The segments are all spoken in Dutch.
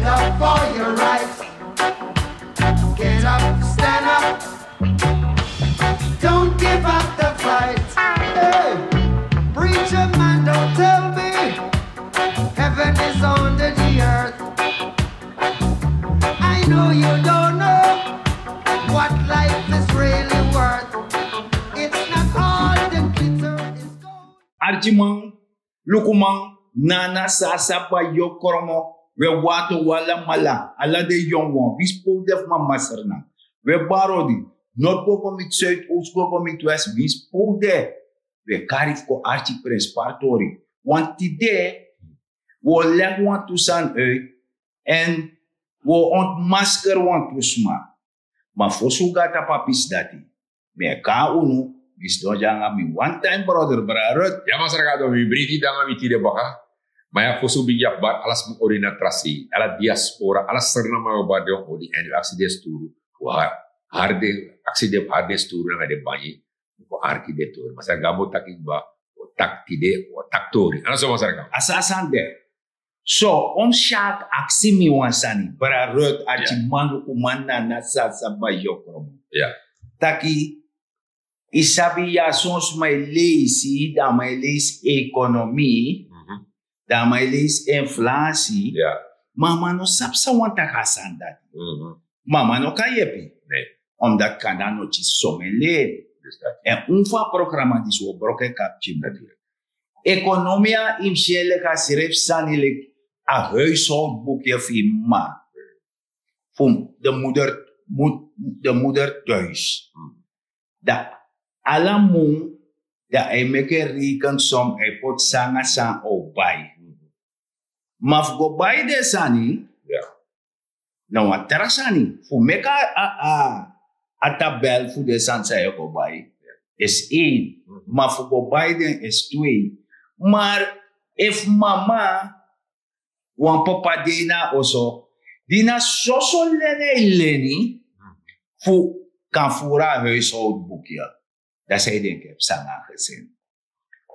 up for your rights. Get up, stand up. Don't give up the fight. Hey, preacher man, don't tell me heaven is under the earth. I know you don't know what life is really worth. It's not all the glitter is gold. Archimang, lukumang, nana sasa pa yo koromo, we wato wala mala, ala de yongwon, we spoke def mama serna. We barodi, not popo mit zuid, oost popo mit west, we spoke de. We karif ko archi prins partori. Want today, we leg want to san uit, en we ontmasker want to sma. Maar fosu gata papis dati. Me ka unu, bis dojanga mi one time brother brarot. Ya masyarakat mi briti danga mi tide baka. Maya fosu biyak bat alas mo orina trasi, ala diaspora, ala serna mga badyo odi and accidents turu. Wa harde accident hardes turu nga de banyi. Ko arkitektur. Masa gamo taking ba o tak tide o taktori. Ano so masyarakat? Asasan de. So, shak aksimi wansani, brarot archi manu kumanda na sasa ba yokrom. Yeah. Taki isabi ya sons may leisi, da may leis ekonomi, da may leis inflasi. Yeah. Mama no sapsa wanta kasan dati. Mama no kayepi. Nee. Omdat kana no ci somele. En unfa programa di so broke kap chimdati. Economia imshele ka siref sanile a huishoudboekje van ma. Van de moeder thuis. Dat alle moe, dat hij meke rekensom, hij pot sanga san opbij. Maar voor bij de sani, nou wat terasani, voor meka a tabel voor de san sa ook opbij, is 1. Maar voor beide is 2. Maar if mama wan papa dina also dina soso leni fu kan fura huishoudboekje. Dat zij denk ik sanga gezin.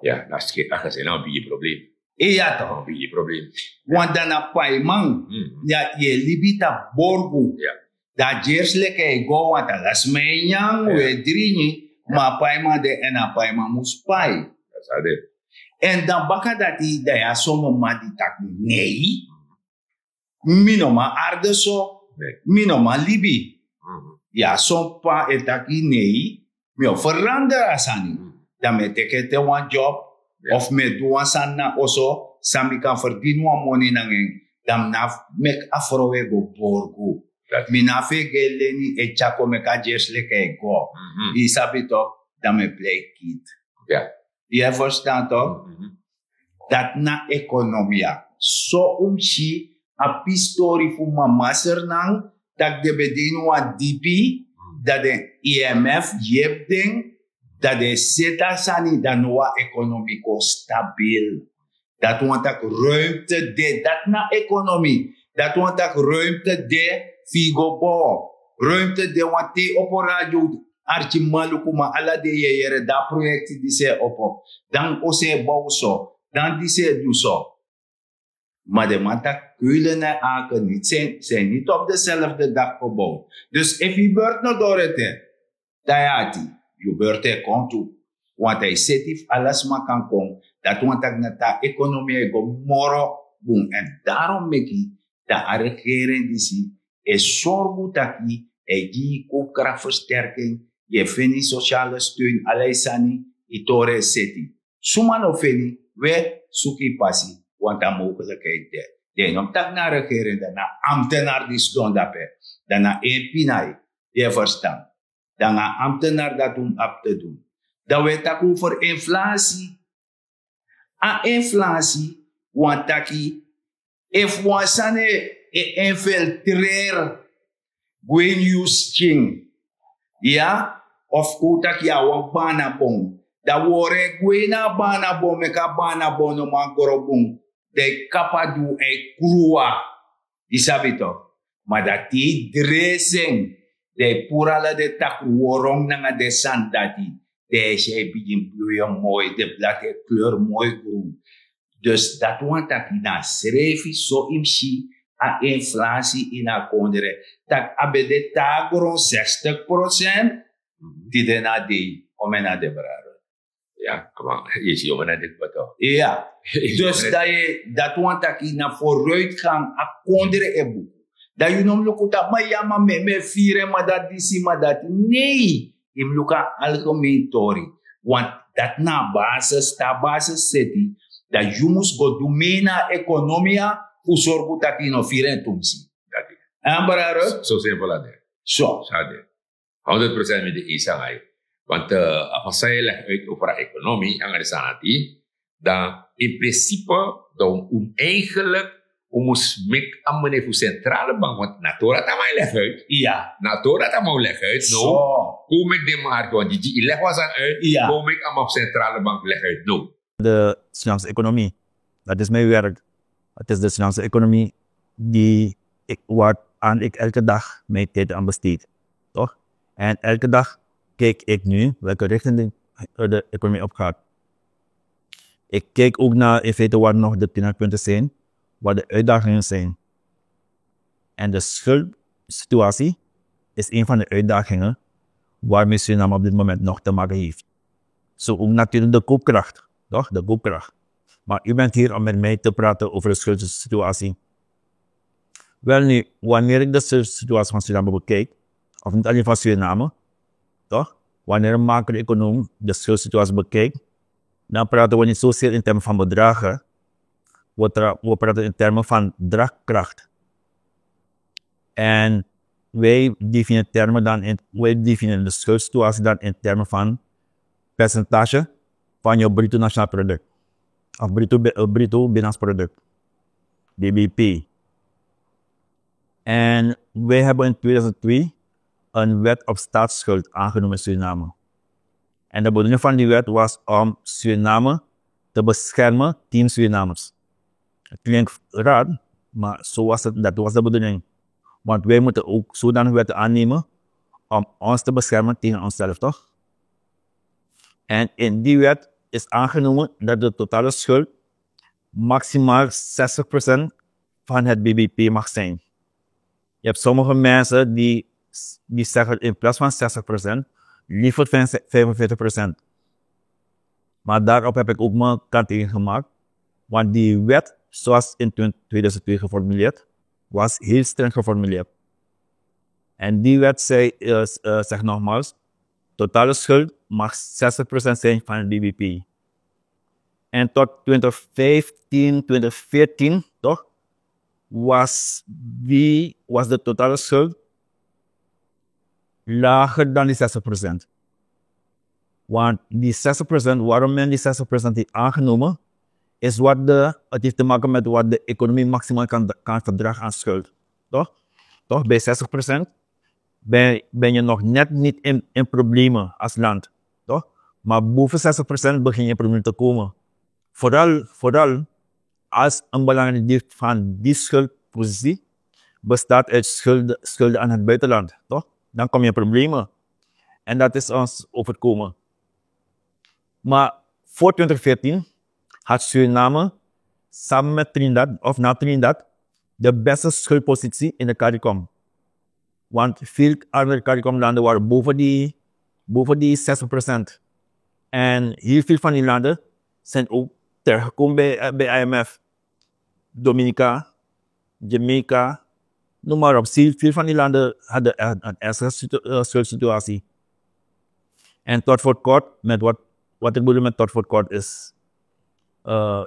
Ja, dat is gezin nou een probleem. Ja toch? Een beetje probleem. Want dan a paimang ja je libita borgu. Ja. Dat jersle ke go want dat is mijn yang we drini maar paimang de en a paimang muspai. Dat is het. En dan baka dati da ya somo ma di tak nee. Minoma arde so. Minoma libi. Ja som pa etaki nee. Mi verander asani. Dan me teke te one job. Of me doa sana also. Sami kan verdienen wan money nangen. Dan na mek afrowe go borgo. Mina fe geleni e chako me ka jesle ke go. Isabi to. Dan me play kid. Ja. Je verstaat toch? Dat na economia. So si a pistori fu mama sernang dat de bedien wat dipi dat de IMF jeb ding dat de seta sani dat noa economico stabiel. Dat want ik ruimte de dat na economie. Dat want ik ruimte de figo bo. Ruimte de want te op radio archi malukuma ala de yere da project di se opo dan ose bouso dan di se duso maar de mata kulene aken niet zijn niet op dezelfde dag gebouwd dus if je beurt no dorete tayati je beurt er kontu want hij setif alles ma kan kom dat want ik nata economie go moro boom en daarom meki da regering die si is zorgu taki e die koopkrachtversterking je fini sociale steun alaisani itore seti. Sumano fini we suki pasi want a mogelijkheid de. De nom tak na regering na ambtenaar die stond dape. Dan een pinai je verstaan. Dan ambtenaar dat om op te doen. Dan we tak over inflatie. A inflatie want taki if wansane infiltreer gwen use king. Ja, of kutak ya wan bana bon. Da wore gwena bana bon meka bana bon no mangoro bon. De kapadu e krua. Isabito. Maar dat die dressing. De purala de tak worong nanga de sandati. De she begin bloeien mooi. De blad kleur mooi groen. Dus dat want dat na schreef zo imsi. a inflatie in a kondere. Tak abede tagron 60%, die de na die omena de braro. Ja, kom aan. Je ziet om naar dit wat. Ja, dus dat want ik na vooruitgang a kondere e boek. Dat je noemt lukuta, maar ja, maar me vieren, maar dat disi, maar dat. Nee, je luka algemeen tori. Want dat na basis, ta basis seti, dat je moest go domena economia, voor zorgen dat je no vieren tumsi. Dat is. En braro? Zo simpel dat is. Zo. Sade. 100% met de isa. Want als zij legt uit over de economie, en de sanati, dan in principe, dan eigenlijk, moest ik aan meneer voor centrale bank, want natuurlijk dat mij legt uit. Ja. Natuurlijk dat mij legt uit. Zo. Kom ik de markt, want die legt was aan uit. Ja. Kom ik aan mijn centrale bank legt uit. No. De Surinaamse economie, dat is mijn werk. Het is de Surinaamse economie waaraan ik elke dag mijn tijd aan besteed. Toch? En elke dag kijk ik nu welke richting de economie opgaat. Ik kijk ook naar in feite waar nog de pinnapunten zijn, waar de uitdagingen zijn. En de schuldsituatie is een van de uitdagingen waarmee Suriname op dit moment nog te maken heeft. Zo ook natuurlijk de koopkracht, toch? De koopkracht. Maar u bent hier om met mij te praten over de schuldsituatie. Wel nu, wanneer ik de schuldsituatie van Suriname bekijk, of niet alleen van Suriname, toch? Wanneer een macro-econoom de schuldsituatie bekijkt, dan praten we niet zozeer in termen van bedragen, we praten in termen van draagkracht. En wij definiëren de schuldsituatie dan in termen van percentage van je bruto nationaal product. Of bruto binnenlands product. BBP. En wij hebben in 2002 een wet op staatsschuld aangenomen in Suriname. En de bedoeling van die wet was om Suriname te beschermen tegen Surinamers. Het klinkt raar, maar dat was de bedoeling. Want wij moeten ook zodanig wetten aannemen om ons te beschermen tegen onszelf, toch? En in die wet is aangenomen dat de totale schuld maximaal 60% van het BBP mag zijn. Je hebt sommige mensen die zeggen in plaats van 60%, liever 45%. Maar daarop heb ik ook mijn kanttekening gemaakt. Want die wet, zoals in 2002 geformuleerd, was heel streng geformuleerd. En die wet zegt nogmaals, totale schuld mag 60% zijn van het BBP. En tot 2015, 2014, toch, was de totale schuld lager dan die 60%. Want die 60%, waarom men die 60% heeft aangenomen, is het heeft te maken met wat de economie maximaal kan verdragen aan schuld. Toch? Bij 60% ben je nog net niet in problemen als land. Toch? Maar boven 60% begin je in problemen te komen. Vooral als een belangrijk deel van die schuldpositie bestaat uit schulden aan het buitenland. Toch? Dan kom je in problemen. En dat is ons overkomen. Maar voor 2014 had Suriname samen met Trinidad, of na Trinidad, de beste schuldpositie in de CARICOM. Want veel andere CARICOM-landen waren boven die 60%. En heel veel van die landen zijn ook terechtgekomen bij IMF. Dominica, Jamaica, noem maar op. Veel van die landen hadden een ernstige schuldsituatie. En tot voor kort, met wat ik bedoel met tot voor kort is,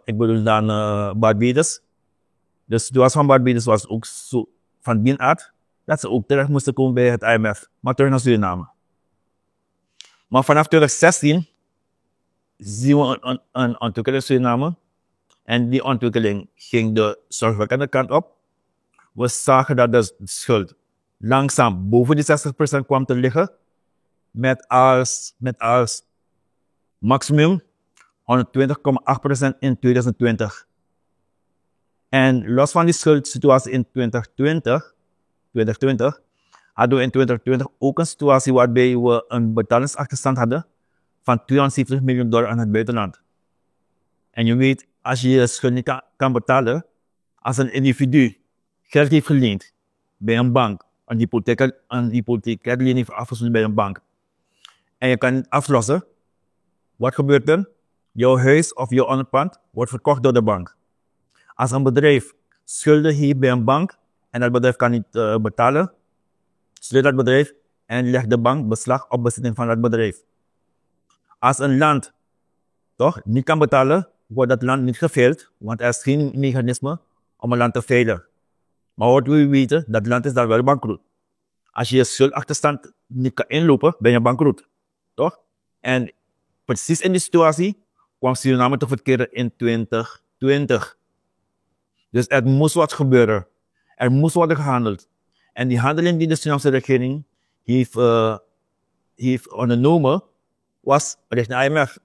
ik bedoel dan Barbados. De situatie van Barbados was ook zo van die aard dat ze ook terecht moesten komen bij het IMF, maar terug naar Suriname. Maar vanaf 2016 zien we een ontwikkeling in Suriname en die ontwikkeling ging de zorgwekkende kant op. We zagen dat de schuld langzaam boven die 60% kwam te liggen met als maximum 120,8% in 2020. En los van die schuldsituatie in 2020 hadden we in 2020 ook een situatie waarbij we een betalingsachterstand hadden van $270 miljoen aan het buitenland. En je weet, als je je schuld niet kan betalen, als een individu geld heeft geleend bij een bank, een hypotheeklening heeft afgesloten bij een bank, en je kan het aflossen, wat gebeurt er? Jouw huis of jouw onderpand wordt verkocht door de bank. Als een bedrijf schulden heeft bij een bank en dat bedrijf kan niet betalen, sluit dat bedrijf en legt de bank beslag op bezitting van dat bedrijf. Als een land toch niet kan betalen, wordt dat land niet geveild, want er is geen mechanisme om een land te veilen. Maar wat wil je weten, dat land is dan wel bankroet. Als je je schuldachterstand niet kan inlopen, ben je bankroet. Toch? En precies in die situatie kwam Suriname te verkeren in 2020. Dus er moest wat gebeuren. Er moest worden gehandeld. En die handeling die de Surinaamse regering heeft ondernomen, was richting IMF.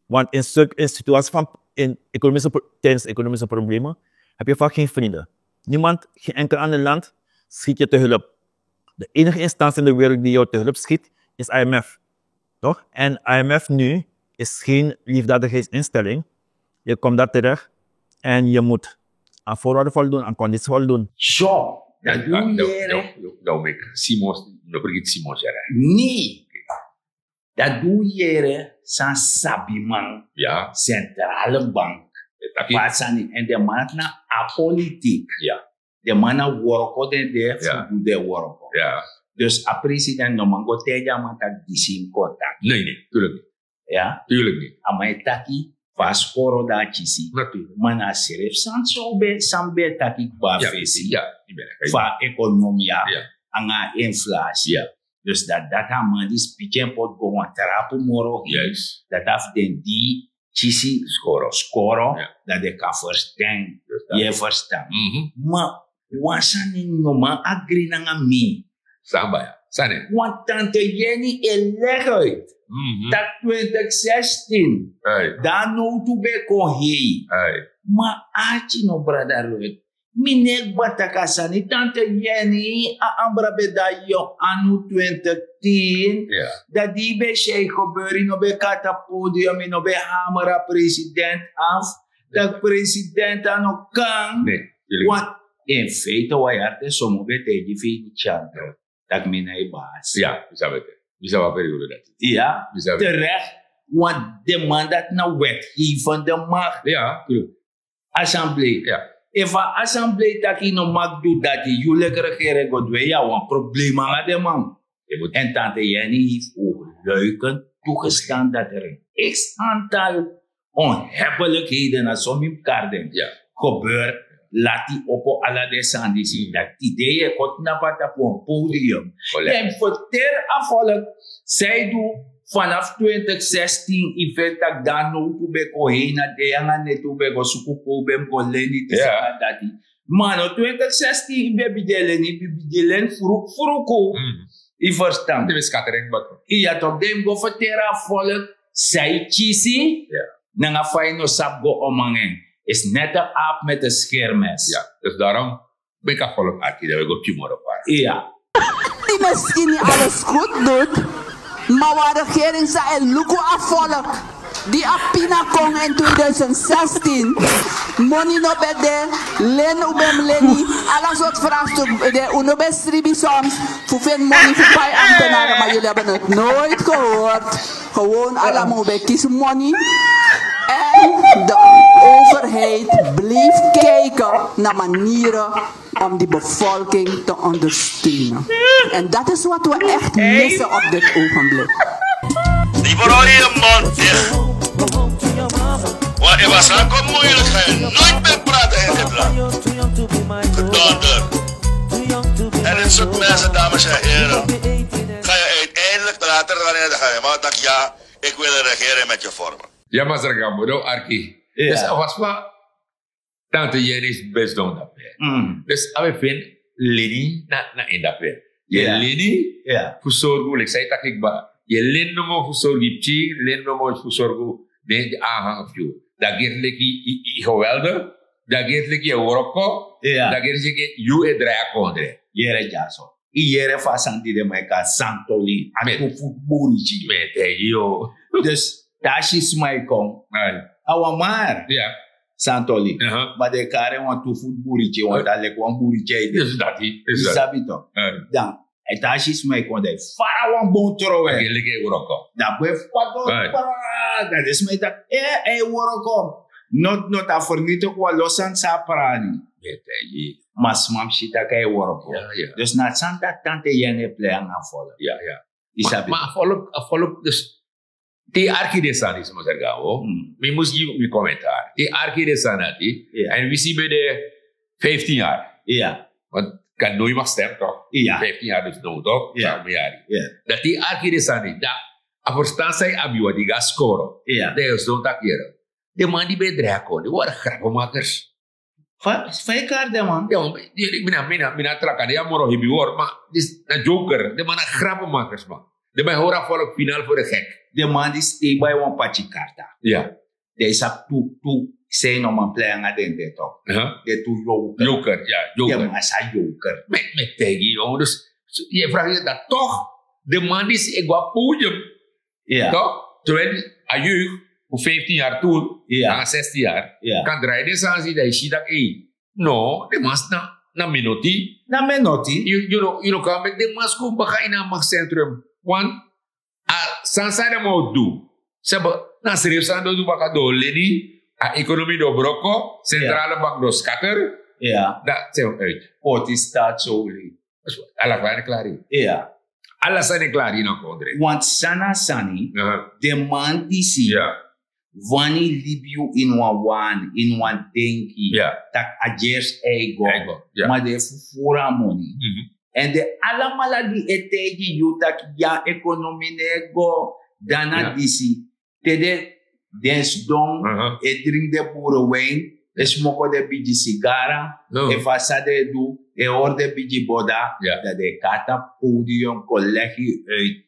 Want in situaties van tijdens economische problemen heb je vaak geen vrienden. Niemand, geen enkel ander land schiet je te hulp. De enige instantie in de wereld die jou te hulp schiet, is IMF. Toch? En IMF nu is geen liefdadigheidsinstelling. Je komt daar terecht en je moet aan voorwaarden voldoen, aan condities voldoen. Zo, dat doe je. Nou, ik Simons, nog vergeet Simons er. Nee. Dat doe je san sabiman. Ja. Centrale bank. Pasani en de man na apolitiek. Ja. De man na worko de Ja. doe de worko. Ja. Dus a president no mango teja man tak disim kota. Nee, tuurlijk niet. Ja. Tuurlijk niet. Amai taki vaskoro da chisi. Natuurlijk. Man a seref san so be sambe taki ba Ja, fesi. ja, ik ben er. Va economia. Ja. Anga inflatie. Ja. Dus dat data man die spieken pot go wan terapu moro. Juist. Dat af den die chisi skoro. Ja. Dat de ka verstaan. Dus dat- Je verstaan. Mhm. Maar wasani no man agri nanga mi. Samba, ja. Sane. Want tante Jenny leg uit. Mhm. Dat 2016. Hey. Dan nou to be kon hei. Hey. Maar achi no brother uit. Minek batakasani tante Jenny a ambra beda yo anu 2010. Ja. Dat die be shei gebeuren no be kata podium no be hamera president af. Dat president aan no kan. Nee, tuurlijk. Want in feite wa yarte somo be teji fi chanto. Dat mina i baas. Ja, we zouden het. We zouden periode dat. Ja, We zouden- terecht. Want de man dat nou wetgeven de macht. Ja, tuurlijk. Assemblee. Ja. If a assemblee taki no mag do dat die jullie regering god we ja een probleem aan de man. Je moet En tante Jenny heeft ook luikend toegestaan dat er een x-aantal onhebbelijkheden aan sommige kaarten ja. gebeurt. Laat die op alle de sandi zien. Dat idee komt naar wat op een podium. En voor ter afvallen, zij doen vanaf 2016 event dat dan nou toe be ko heen de yang net toe be ko suku ko bem ko leni te Ja. dati. Maar no 2016 be bidelen furuko. I verstaan. Dat is scattering, maar. Iya toch dem go voor ter afvallen, zij chisi. Ja. Nanga fijn no sap go omangen. Is net een aap met een scheermes. Ja, dus daarom ben ik afgelopen Arkie, dat we op tomorrow waren. Ja. Die misschien niet alles goed doet, maar waar de regering zei en Luko afvolk, die apina kon in 2016, money no bede, len ubem leni, alles wat vraagstuk, de unobe stribi soms, voor veel money voor bij ambtenaren, maar jullie hebben het nooit gehoord. Gewoon allemaal bij kies money. En de overheid bleef kijken naar manieren om die bevolking te ondersteunen. En dat is wat we echt missen op dit ogenblik. Die vooral je mond dicht. Want het was ook moeilijk, ga je nooit meer praten in dit land. Donder. En dit soort mensen, dames en heren, ga je uiteindelijk later wanneer dan ga je maar dat ja, ik wil een regering met je vormen. Ja, maar zeg maar, moeder Arkie. Ja. Dus dat was wat tante Jenny's best doen dat weer. Dus als we vinden, Lini na in dat weer. Je Ja. Lini Ja. voor zorgen, ik zei dat ik ba. Je Lin no voor zorgen, chi, Lin no voor zorgen, de aanhang of jou. Dat geeft ik geweldig, dat geeft ik je worko, Ja. dat geeft ik je het draai kondre. Yere jaso. I yere fasanti de maika santoli. Met- Anu futbolici. Met yo. Dus tashi smai kong. Nee. Awa maar. Ja. Santoli. Aha. Maar de kare want to food boertje, want dat lijkt een boertje. Is dat die? Is dat? Sabi toch? Dan, het is mij kon de fara wan bon trowe. Eigenlijk Euroko. Dat blijft pado. Dat is mij dat. Woroko. Not a fornito kwa losan sa parani. Mas mam shita kay woroko. Ja. Dus na santa tante yene play aan afvallen. Ja. Isabi. Maar volop dus die archidesani is maar zeggen. Mi moest je mi commentaar. Die archidesani en we zien bij de 15 jaar. Ja. Want kan nooit mag stemmen toch? Ja. 15 jaar dus no toch? Ja. Ja. Dat die archidesani dat afstaan zij abiwa die gas scoren. Ja. Dat is zo'n takjeren. De man die bij Draco, die waren grappenmakers. Vijkaar de man. Ja, mina trakan, ja moro hibi hoor, maar dis na joker, de man grappenmakers man. De man hoor volk finaal voor de gek. De man die stay bij een patje karta. Ja. De is op toe zijn om een play aan de top. De toe joker. Joker, ja, joker. De man is een joker. Met tegen jongen, dus je vraagt je dat toch, de man is igual podium. Ja. Toch? Terwijl a jeugd, voor 15 jaar toen, aan 16 jaar, kan draaien deze aanzien dat je ziet dat, no, de man is na minuti. Na minuti? You know, kan met de man komen baka in een magcentrum. Want, sansa de mo do. Seba, na serif san do baka do leni, a economie do broko, centrale bank do scatter. Ja. Dat zijn uit. Pot is dat zo li. Alla kleine klaar. Ja. Alla zijn klaar in een kondre. Want sana sani, de man die zie, wani libiu in wan denki, tak ajers ego, maar de fura money. En de alamala die etegi yu tak ya economie nego, dana disi, tede dens don, drink de boerenwijn, smoko de biji sigara, fasa de du, orde biji boda, dat de kata podium collegi uit.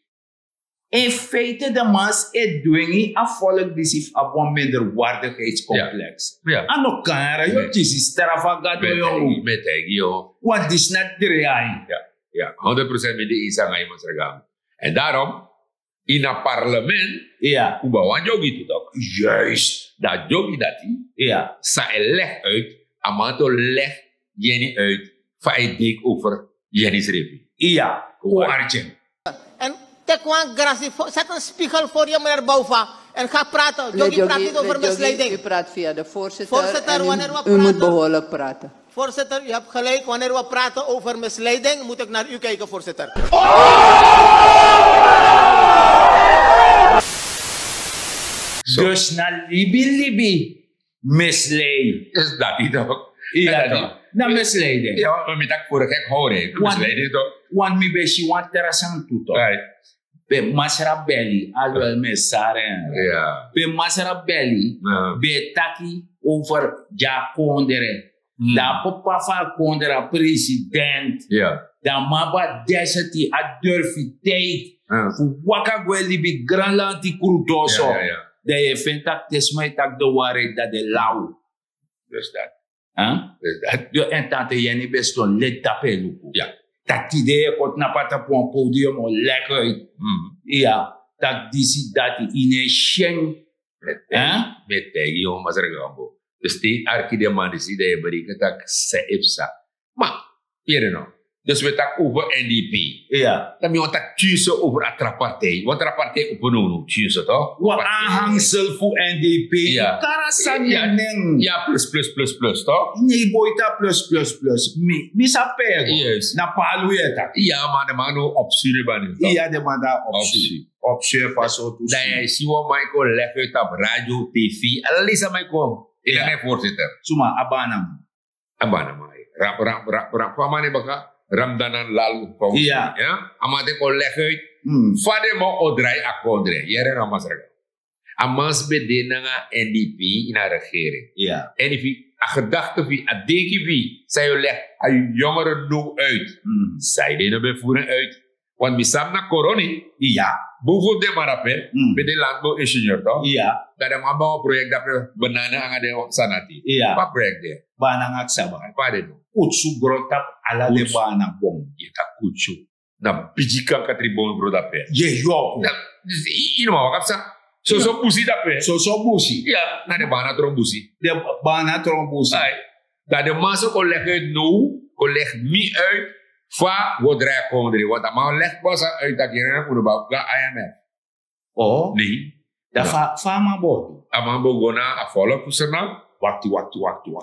In feite, de mens is dwingi a volk disif a een minderwaardigheidscomplex. En ook kan je is stravagat yo. Met yo. Want is net draai. Ja, 100% met de isa ngai masragam. En daarom in een parlement, ubawan jogi toch? Juist. Dat jogi dati. Sa leg uit, amato leg jeni uit, fa dik over jeni's repi. Ja, hoe arjen. Tekwan grassi, zet een spiegel voor je, meneer Bouva. En ga praten. Jogi praat niet over misleiding. U praat via de voorzitter. Voorzitter, wanneer we praten, u moet behoorlijk praten. Voorzitter, u hebt gelijk. Wanneer we praten over misleiding, moet ik naar u kijken, voorzitter. Dus na libi misleid. Is dat niet toch? Ja, toch? Na misleiding. Ja, maar met dat voor de gek horen. Misleiding toch? Want mi beshi want terasang tuto. Be masra belly, alwel me saren. Be masra belly, be taki over ja kondere. Da papa fa kondera president. Da maba desati a durfi tijd. Fu waka gweli bi granlanti kurutoso. Da je vindt dat tesmai tak de waarheid dat de lauw. Dus dat. De entente jeni besto let tapeluku. Dat idee kot na pata po een podium o lekker. Ja, dat disi dat in een shen. Met tegen jou maar zeggen we. Dus die archideman is die je berekent dat ze ipsa. Maar hier nou. Dus we tak over NDP. Dan moet je kiezen over een partij. Want een partij op een noem kiezen toch? Wat aanhangsel voor NDP. Karasan neng. Ja, plus toch? Nee, boita plus. Misa pego. Yes. Na palu eta. Ja, maar de man no optie bani. Ja, de man da optie. Optie paso tu. Dan je ziet wat Michael lekker op radio, TV. Alisa Michael. Ik ben voorzitter. Suma abana. Rap. Pamane baka. Ramdanan lalu kau. Ja. Amate ko leg uit. Fade mo odrai akondre. Jere na masraga. Amas bede nga NDP in haar regering. Ja. En if a gedachte wie, a deki wie, zij leg a jongeren nu uit. Zij deden bevoeren uit. Want misam na corona. Ja. Bijvoorbeeld de marape, bede landbouwingenieur toch? Ja. Dat de man bouw project dat banana aan de sanati. Ja. Wat project de? Banana aksaba. Wat de? Kutsu grotap ala de bana bom. Yeta kutsu. Na bijika katribon grotap. Je yo. Ino ma wakap sa. So busi dat we. So busi. Ja, na de bana tron busi. De bana tron busi. Ai. Dat de massa kon leggen uit nu, kon leggen mi uit, va wat rijk kondri. Want dan maar leg pas uit dat je naar de bouw ga IMF. Oh. Nee. Da fa ma bodo. Amambo gona a follow kusana. Waktu.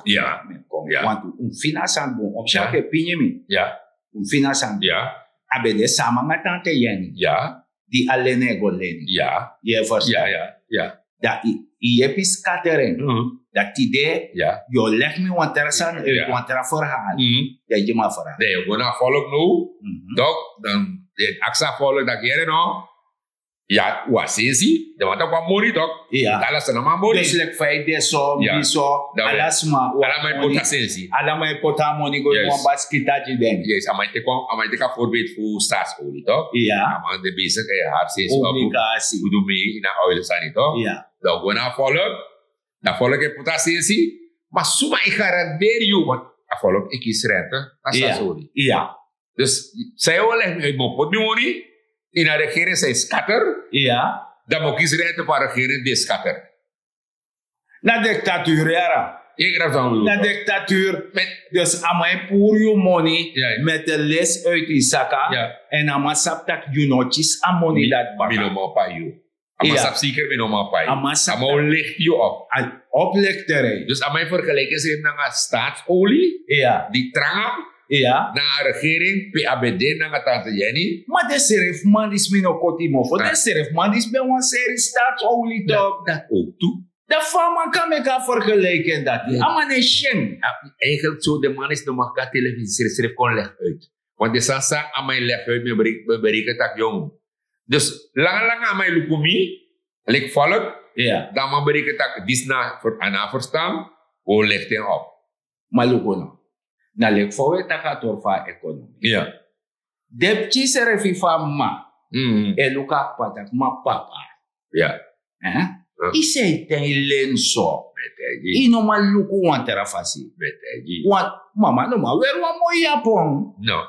Ja. Ja. Want financiën bon. Op chaque pinjemi. Ja. Financiën. Ja. Abede sama nga tante yeni. Ja. Di alene go leni. Ja. Je verstaat. Ja. Dat i heb is katering. Dat idee. Ja. Jo leg me want er zijn want er verhaal. Ja, je maar verhaal. Nee, gona follow nu. Dok dan de aksa follow dat jere no. Ja, wasesi, de wat op mori dok. Ja. Alles na ma mori. Dus lek fai de so, Ja. biso, alasma. Ala mai potasensi. Ala mai pota money go Yes. mo baskita ji den. Yes, amai te ka voorbeeld voor staatsolie toch? Ja. Amai de bezig e haar sensi. Obligatie. Udu me ina oil sani toch? Ja. Dan gona follow. Na follow ke potasensi. Maar suma ik garandeer you want a follow ik is rente. Na staatsolie. Ja. Dus zij wil uit mijn pot money. In de regering zijn scatter. Ja. Dan moet ik rente van de regering die scatter. Na dictatuur era. Ik raad aan Na dictatuur. Dus amai pour you money. Ja. Met de les uit die zaka. Ja. En amasap tak you notjes a money dat baka. Minomaal pa you. Ama sap zeker minomaal pa you. Ama licht you op. Oplichterij. Dus aan mij vergelijken ze naar staatsolie. Ja. Die trang. Ja. Na regering PABD na tante Jenny. Maar de serif man is mino kotimo. De serif man is bij een serie staatsolie toch. Dat ook toe. De fama kan me gaan vergelijken dat. Ama ne shen. Eigenlijk zo de man is de mag televisie serif kon leg uit. Want de sansa aan mij leg uit me bereiken tak jong. Dus lang aan mij lukumi. Lik volk. Ja. Dan man bereiken tak dis na voor verstaan. Hoe ligt hij op? Maar lukuna. Na lek fowe taka torfa economy. Ja. Depchi serefi fama. E luka patak ma papa. Ja. Ise ten lenso. Ino ma luku wan terafasi. Want mama no ma weer wan mooi Japon. No.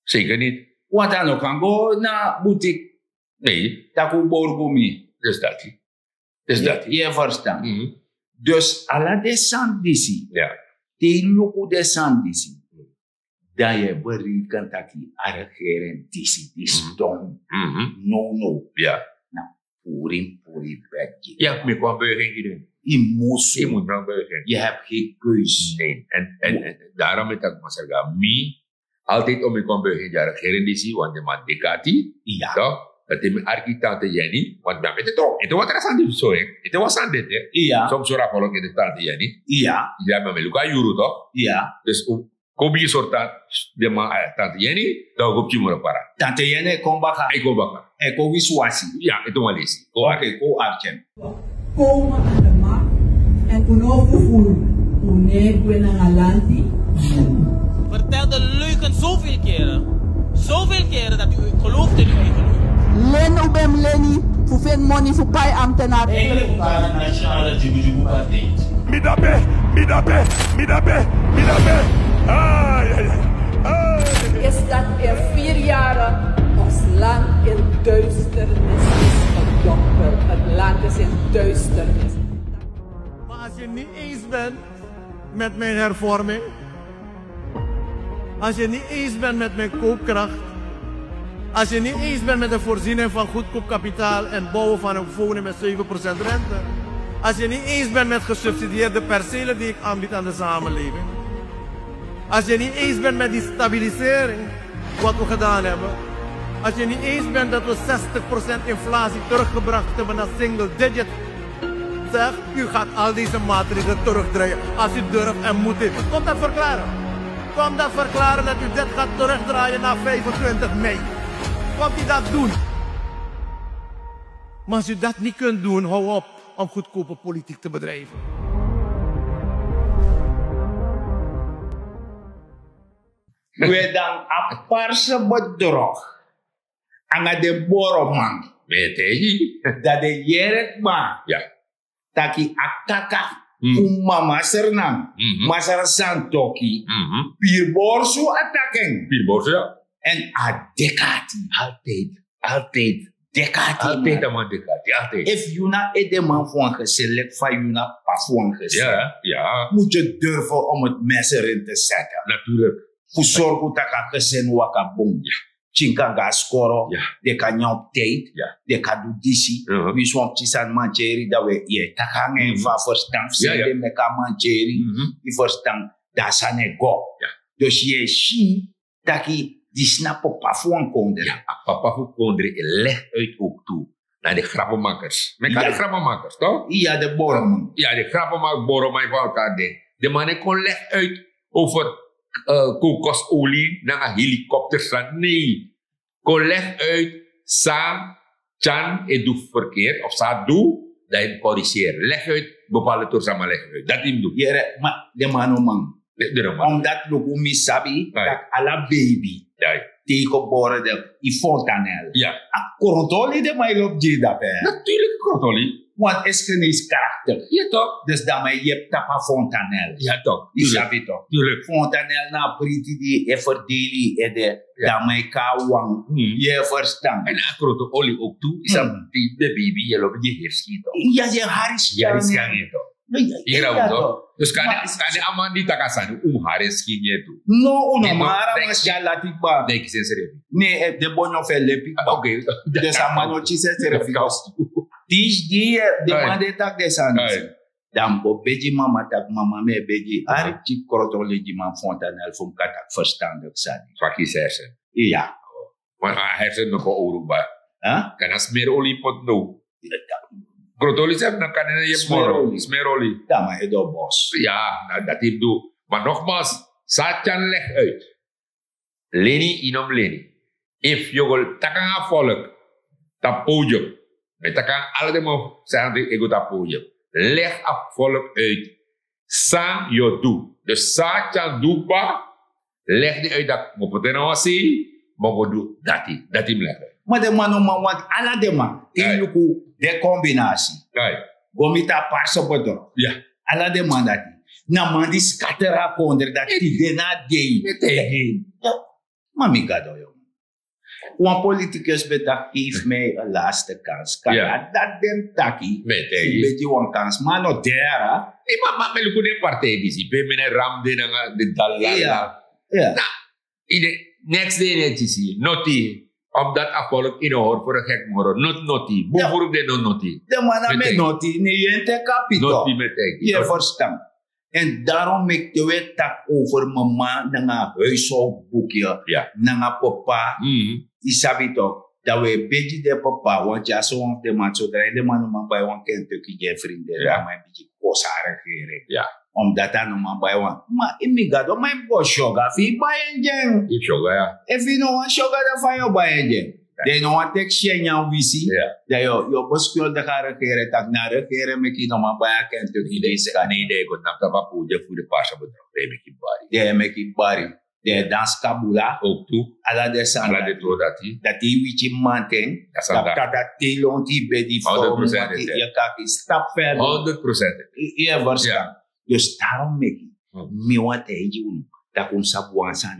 Zeker niet. Want ano kan go na boutique. Nee. Taku borgumi. Dus dat. Dus dat. Je verstaan. Dus ala descend disi. Ja. Die luku descend disi. Dat je berikan taki a regering disi. Disi don. No. Ja. Purim bedje. Ja, maar kwam burger doen. Je moet naar burger. Je hebt geen keus. Nee. En daarom is dat maar zeggen, altijd om ik kwam burger de regering disi, want je maakt dekati. Ja. Toch? Dat is mijn architecte Jenny, want bij mij het ook. Het was er aan dit zo, hè? Het was aan dit, hè? Ja. Soms zo raar in de tante Jenny. Ja. Ja, maar met Luca Juro, toch? Ja. Dus kom je soort de tante Jenny, dan op je moeder para. Tante Jenny, kom baka. Ik kom baka. Ik kom wiswasi. Ja, het was lezen. Oké, go Arjen. Komen aan de macht en unovervoer. Unegwe na ngalanti. Vertelde leugen zoveel keren. Zoveel keren dat u gelooft in uw eigen leugen. Len ubem leni, voor veel money voor bij ambtenaar. Eigenlijk waren de nationale Djibujibu partij. Midabe. Is dat er 4 jaren ons land in duisternis is gedompeld. Het land is in duisternis. Maar als je niet eens bent met mijn hervorming, als je niet eens bent met mijn koopkracht, als je niet eens bent met de voorziening van goedkoop kapitaal en bouwen van een woning met 7% rente, als je niet eens bent met gesubsidieerde percelen die ik aanbied aan de samenleving, als je niet eens bent met die stabilisering, wat we gedaan hebben, als je niet eens bent dat we 60% inflatie teruggebracht hebben naar single digit, zeg, u gaat al deze maatregelen terugdraaien als u durft en moet. Kom dat verklaren. Kom dat verklaren dat u dit gaat terugdraaien naar 25 mei. Komt u dat doen? Maar als u dat niet kunt doen, hou op om goedkope politiek te bedrijven. We dan aparse bedrag. Anga de boromang. Weet je? Dat de jerek ma. Ja. Taki akaka. Mama sernang. Masara santoki. Pirborsu attacken. Pirborsu, ja. En a dekati. Altijd Dekati. Altijd de man dekati, altijd. If you na de man voor geselect van you na pas voor geselect. Ja. Moet je durven om het mes erin te zetten. Natuurlijk. Voor zorgen dat je gezin waka bom. Chinka ga scoren. De kan jou op tijd. De kan doen disi. We swam chisan mancheri dat we je takangen van verstand. Ze me kan mancheri. Die verstand. Dat zijn een go. Dus je ziet dat je die snappen papa kondre. Ja, papa kondre legt uit ook toe naar de grappenmakers. Men kan de grappenmakers, toch? Ja, de borrelman. Ja, de grappenmakers, borrelman van elkaar. De mannen kon leg uit over kokosolie naar een helikopter. Nee. Kon leg uit sa, chan, en doe verkeerd. Of sa, doe, dat je corrigeert. Leg uit, bepaalde toersama leg uit. Dat hij doet. Ja, maar de man. Omdat we misabi dat alla baby tegenboren de fontanel. Ja. A korontoli de mij op die dat hè. Natuurlijk korontoli. Want is geen karakter. Ja toch. Dus dan mij je tapa fontanel. Ja toch. Die sabi toch. Tuurlijk. Fontanel na priti die e verdeli e de dan mij kawang. Je verstand. En a korontoli ook toe. Is dat de baby je loopt je herschiet toch. Ja je haris. Ja is kan toch. Hier toch. Dus kan je aman die takasan haris skinje toe. No, mara mas jalati ba. Nee, ik nee, de bonno fe lepi. Oké. Dus amano chise serefos. Tis die de mande tak de sans. Dan bo beji mama tak mama me beji ari chi korotole ji man fontanel vom katak verstandig sani. Zwakkie hersen. Ja. Maar hersen nog wel oruba. Kan as meer olie pot no. Krotolis heb dan kan je smerolie. Ja, maar het op bos. Ja, dat hij doet. Maar nogmaals, Satan legt uit. Leni inom leni. If je wil takken volk, dat podium. Met takken alle demo zeggen dat ik dat podium. Leg af volk uit. Sa je doet. Dus Satan doet pa. Leg die uit dat mo poten nou zien. Maar we doen dat hij. Dat hij leggen. Maar de man want alle de man. De combinatie. Gomita parso bodo. Ja. Alla de man dat. Na man die scatera konder dat die de na dei. Mami gado yo. Een politicus betak geef mij een laatste kans. Kan dat den taki. Beetje een kans. Maar no dera. Maar me lukt de partij die pe meneer Ramde na de dalala. Ja. Na. Next day net zie. Noti. Omdat afvallen in hoor voor een gek moro. Not noti. Boevoer de non noti. De man met noti. Nee, je te kapito. Noti met ek. Je verstand. En daarom maak je weer tak over mama na nga huishoudboekje. Na nga papa. Isabi toch. Dat we beetje de papa. Want ja, zo de man zo draai. De man bij een Kentucky je vrienden. Ja, maar een beetje kostare geren. Ja. Omdat dan man bij een. Maar imigado, mijn boss sugar. Fi bij een jeng. Je sugar ja. If you know sugar, dan van je bij een jeng. They know what texture you visi. Dat je boss kun de gaan regeren. Tak naar regeren met je nog bij een Kentucky. Deze kan niet de goed. Namta va poeder voor de pasha bedrijf. De met je bari. De met je bari. De dans kabula. Ook toe. Alla de san. Alla de to dat die. Dat die wichi manten. Dat die lonti bedi voor. 100%. Je kan stap verder. 100%. Je verstand. Dus daarom maak je. Miwa te je dat kon sabuan san.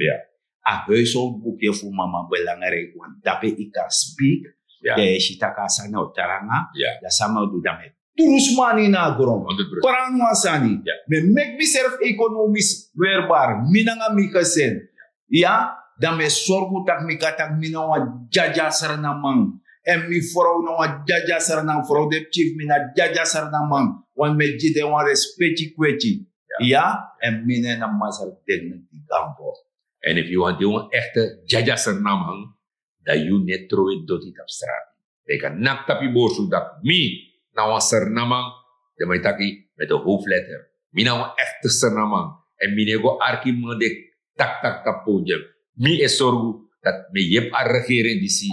A huishoudboekje voor mama belangrijk. Want dat ik kan speak. De shitaka sana utaranga. Dat sama doe dat met. Turusmani na grond. Parangwasani. Me make myself economisch weerbaar. Minanga mikasen. Ja. Dan me zorgen dat me katak mina wa jaja sarnamang. En mi vrouw na wa jaja sarnam. Vrouw de chief mina jaja sarnamang. Want me jide wa respecti kweti. Ja. En mine na mazal den die gambo. En if you want een echte jaja sarnamang. Dat you net throw it dot it op straat. Je kan nak tapi bosu dat mi. Nou een sernamang, de mij taki met de hoofdletter. Mi nou een echte sernamang. En mi nego arkiman de tak podium. Mi is zorgen dat me jep a regering die si.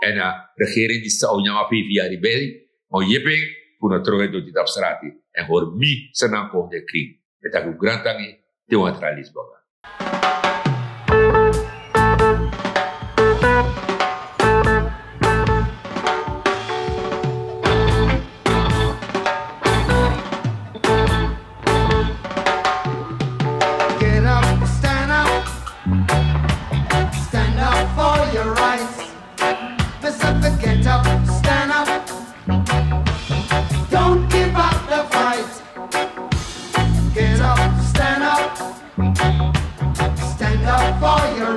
En a regering die zou nyama 5 jaar die bij. Maar jeping, voor een trouwe doet dit op straat. En voor mi sernam kon de kring. Met dat ook grantangi, te wantralis baga. Get up. Stand up for your